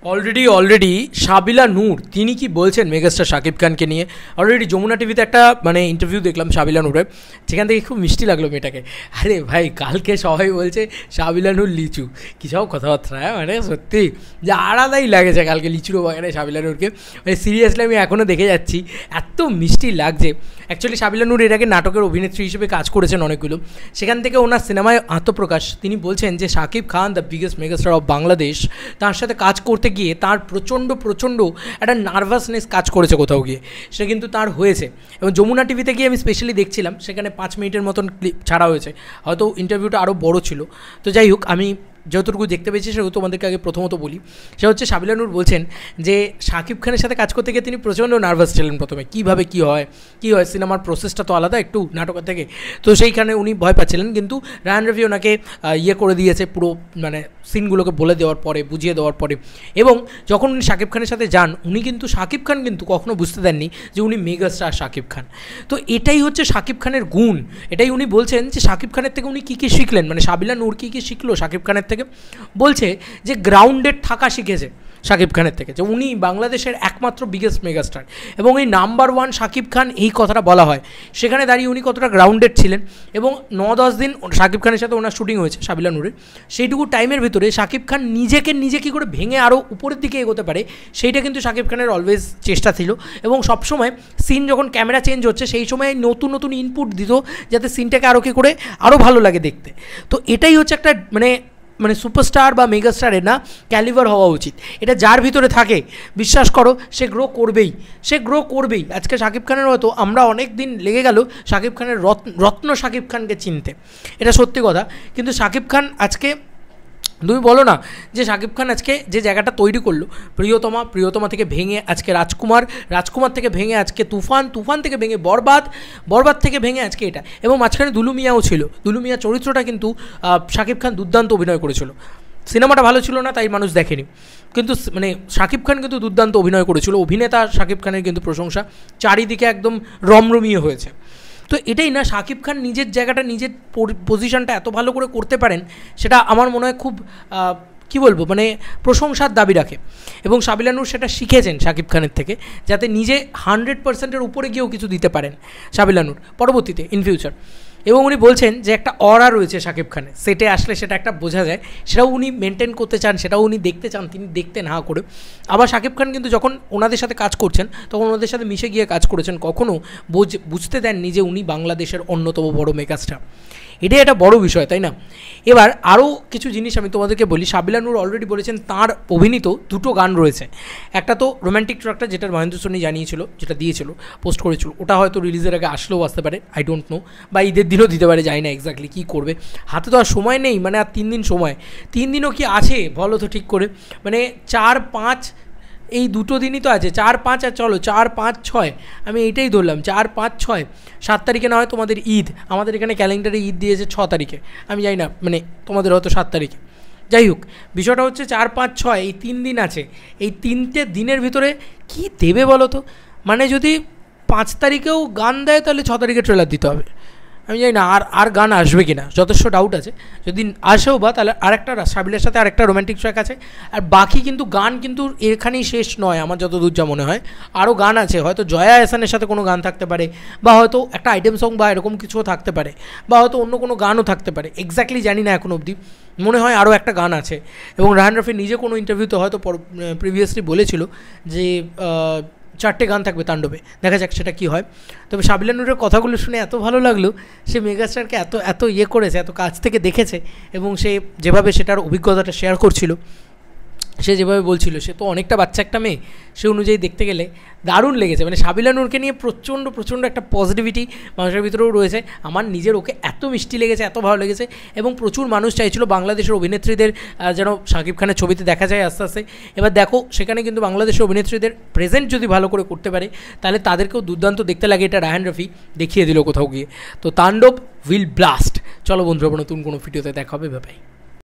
Already সাবিলা নূর তিনি কি বলছেন মেগাস্টার শাকিব খানকে নিয়ে। অলরেডি যমুনা টিভিতে একটা মানে ইন্টারভিউ দেখলাম সাবিলা নূরের, যেখান থেকে খুব মিষ্টি লাগলো মেয়েটাকে। আরে ভাই কালকে সবাই বলছে সাবিলা নূর লিচু, কী সব কথাবার্তা, মানে সত্যি যে আলাদাই লাগেছে কালকে লিচুরও বাগানে সাবিলা নূরকে। মানে সিরিয়াসলি আমি এখনও দেখে যাচ্ছি, এত মিষ্টি লাগছে। অ্যাকচুয়ালি সাবিলা নূর এর আগে নাটকের অভিনেত্রী হিসেবে কাজ করেছেন অনেকগুলো, সেখান থেকে ওনার সিনেমায় আত্মপ্রকাশ। তিনি বলছেন যে Shakib Khan the biggest megastar of Bangladesh, তার সাথে কাজ করতে গিয়ে তার প্রচণ্ড একটা নার্ভাসনেস কাজ করেছে কোথাও গিয়ে, সেটা কিন্তু তার হয়েছে। এবং যমুনা টিভিতে গিয়ে আমি স্পেশালি দেখছিলাম, সেখানে 5 মিনিটের মতন ক্লিপ ছাড়া হয়েছে, হয়তো ইন্টারভিউটা আরও বড় ছিল। তো যাই হোক, আমি যতটুকু দেখতে পেয়েছি সেগুলো তোমাদেরকে আগে প্রথমত বলি। সেটা হচ্ছে সাবিলা নূর বলছেন যে শাকিব খানের সাথে কাজ করতে গিয়ে তিনি প্রচণ্ড নার্ভাস ছিলেন প্রথমে, কীভাবে কী হয় সিনেমার প্রসেসটা তো আলাদা একটু নাটকের থেকে, তো সেইখানে উনি ভয় পাচ্ছিলেন। কিন্তু রায়ান রফি ওনাকে করে দিয়েছে পুরো, মানে সিনগুলোকে বলে দেওয়ার পরে, বুঝিয়ে দেওয়ার পরে। এবং যখন উনি শাকিব খানের সাথে যান, উনি কিন্তু শাকিব খান কিন্তু কখনো বুঝতে দেননি যে উনি মেগাস্টার শাকিব খান। তো এটাই হচ্ছে শাকিব খানের গুণ। এটাই উনি বলছেন যে শাকিব খানের থেকে উনি কী কী শিখলেন, মানে সাবিলা নূর কী কী শিখলো শাকিব খানের থেকে। বলছে যে গ্রাউন্ডেড থাকা শিখেছে শাকিব খানের থেকে, যে উনি বাংলাদেশের একমাত্র বিগেস্ট মেগাস্টার এবং এই নাম্বার 1 শাকিব খান, এই কথাটা বলা হয়। সেখানে দাঁড়িয়ে উনি কতটা গ্রাউন্ডেড ছিলেন। এবং 9-10 দিন শাকিব খানের সাথে ওনার শুটিং হয়েছে সাবিলা নূরের, সেইটুকু টাইমের ভিতরে শাকিব খান নিজে কী করে ভেঙে আরও উপরের দিকে এগোতে পারে, সেইটা কিন্তু শাকিব খানের অলওয়েজ চেষ্টা ছিল। এবং সবসময় সিন যখন ক্যামেরা চেঞ্জ হচ্ছে সেই সময় নতুন ইনপুট দিত, যাতে সিনটাকে আরও কী করে আরও ভালো লাগে দেখতে। তো এটাই হচ্ছে একটা মানে সুপারস্টার বা মেগাস্টারের না ক্যালিভার হওয়া উচিত। এটা যার ভিতরে থাকে বিশ্বাস করো সে গ্রো করবেই। আজকে শাকিব খানের হয়তো আমরা অনেক দিন লেগে গেল শাকিব খানের রত্ন শাকিব খানকে চিনতে, এটা সত্যি কথা। কিন্তু শাকিব খান আজকে, তুমি বলো না যে শাকিব খান আজকে যে জায়গাটা তৈরি করলো, প্রিয়তমা থেকে ভেঙে আজকে রাজকুমার থেকে ভেঙে আজকে তুফান থেকে ভেঙে বরবাদ থেকে ভেঙে আজকে এটা। এবং মাঝখানে দুলু মিয়াও ছিল, দুলু মিয়া চরিত্রটা কিন্তু শাকিব খান দুর্দান্ত অভিনয় করেছিল। সিনেমাটা ভালো ছিল না তাই মানুষ দেখেনি, কিন্তু মানে শাকিব খান কিন্তু দুর্দান্ত অভিনয় করেছিল। অভিনেতা শাকিব খানের কিন্তু প্রশংসা চারিদিকে একদম রমরমিয়ে হয়েছে। তো এটাই না, শাকিব খান নিজের জায়গাটা, নিজের পজিশনটা এত ভালো করে করতে পারেন, সেটা আমার মনে হয় খুব কী বলবো, মানে প্রশংসার দাবি রাখে। এবং সাবিলা নূর সেটা শিখেছেন শাকিব খানের থেকে, যাতে নিজে 100%-এর উপরে গিয়েও কিছু দিতে পারেন সাবিলা নূর পরবর্তীতে ইন ফিউচার। এবং উনি বলছেন যে একটা অরা রয়েছে শাকিব খানের, সেটে আসলে সেটা একটা বোঝা যায়, সেটাও উনি মেনটেন করতে চান, সেটাও উনি দেখতে চান, তিনি দেখতেন হা করে। আবার শাকিব খান কিন্তু যখন ওনাদের সাথে কাজ করছেন তখন ওনাদের সাথে মিশে গিয়ে কাজ করেছেন, কখনও বুঝতে দেননি যে উনি বাংলাদেশের অন্যতম বড় মেগাস্টার। এটাই একটা বড় বিষয়, তাই না? এবার আরও কিছু জিনিস আমি তোমাদেরকে বলি। সাবিলা নূর অলরেডি বলেছেন তাঁর অভিনীত 2টো গান রয়েছে। একটা তো রোম্যান্টিক ট্র্যাকটা, যেটা মহেন্দ্র সোনি জানিয়েছিল, যেটা দিয়েছিল, পোস্ট করেছিল, ওটা হয়তো রিলিজের আগে আসলেও আসতে পারে, আই ডোন্ট নো, বা ঈদের দিনও দিতে পারে, জানি না এক্স্যাক্টলি কী করবে, হাতে তো আর সময় নেই, মানে আর 3 দিন সময়, 3 দিনও কি আছে বলো তো ঠিক করে, মানে 4-5 এই 2টো দিনই তো আছে, 4-5 আর চলো 4-5-6, আমি এইটাই ধরলাম 4-5-6, 7 তারিখে না হয় তোমাদের ঈদ, আমাদের এখানে ক্যালেন্ডারে ঈদ দিয়েছে 6 তারিখে, আমি জানি না, মানে তোমাদের হয়তো 7 তারিখে। যাই হোক, বিষয়টা হচ্ছে 4-5-6 এই 3 দিন আছে। এই 3টে দিনের ভিতরে কি দেবে বলো তো? মানে যদি 5 তারিখেও গান দেয় তাহলে 6 তারিখে ট্রেলার দিতে হবে। আমি জানি না আর গান আসবে কি না, যথেষ্ট ডাউট আছে। যদি আসেও বা তাহলে আরেকটা সাবিলের সাথে আরেকটা রোম্যান্টিক ট্র্যাক আছে। আর বাকি কিন্তু গান কিন্তু এখানেই শেষ নয় আমার যতদূর যা মনে হয়, আরও গান আছে। হয়তো জয়া এহসানের সাথে কোনো গান থাকতে পারে, বা হয়তো একটা আইটেম সং বা এরকম কিছুও থাকতে পারে, বা হয়তো অন্য কোনো গানও থাকতে পারে, এক্স্যাক্টলি জানি না এখন অবধি। মনে হয় আরও একটা গান আছে। এবং রায়হান রফি নিজে কোনো ইন্টারভিউতে হয়তো প্রিভিয়াসলি বলেছিল যে 4টে গান থাকবে তাণ্ডবে, দেখা যাক সেটা কী হয়। তবে সাবিলা নূরের কথাগুলো শুনে এত ভালো লাগলো, সে মেগাস্টারকে এত করেছে, এত কাছ থেকে দেখেছে, এবং সে যেভাবে সেটার অভিজ্ঞতাটা শেয়ার করছিল, সে যেভাবে বলছিল, সে তো অনেকটা বাচ্চা একটা মেয়ে, সে অনুযায়ী দেখতে গেলে দারুণ লেগেছে। মানে সাবিলা নূরকে নিয়ে প্রচণ্ড একটা পজিটিভিটি মানুষের ভিতরেও রয়েছে। আমার নিজের ওকে এত মিষ্টি লেগেছে, এত ভালো লেগেছে। এবং প্রচুর মানুষ চাইছিল বাংলাদেশের অভিনেত্রীদের যেন শাকিব খানের ছবিতে দেখা যায় আস্তে আস্তে। এবার দেখো, সেখানে কিন্তু বাংলাদেশের অভিনেত্রীদের প্রেজেন্ট যদি ভালো করে করতে পারে তাহলে তাদেরকেও দুর্দান্ত দেখতে লাগে, এটা রায়হান রফি দেখিয়ে দিল কোথাও গিয়ে। তো তাণ্ডব উইল ব্লাস্ট। চলো বন্ধুরা, নতুন কোনো ভিডিওতে দেখা হবে, বাই।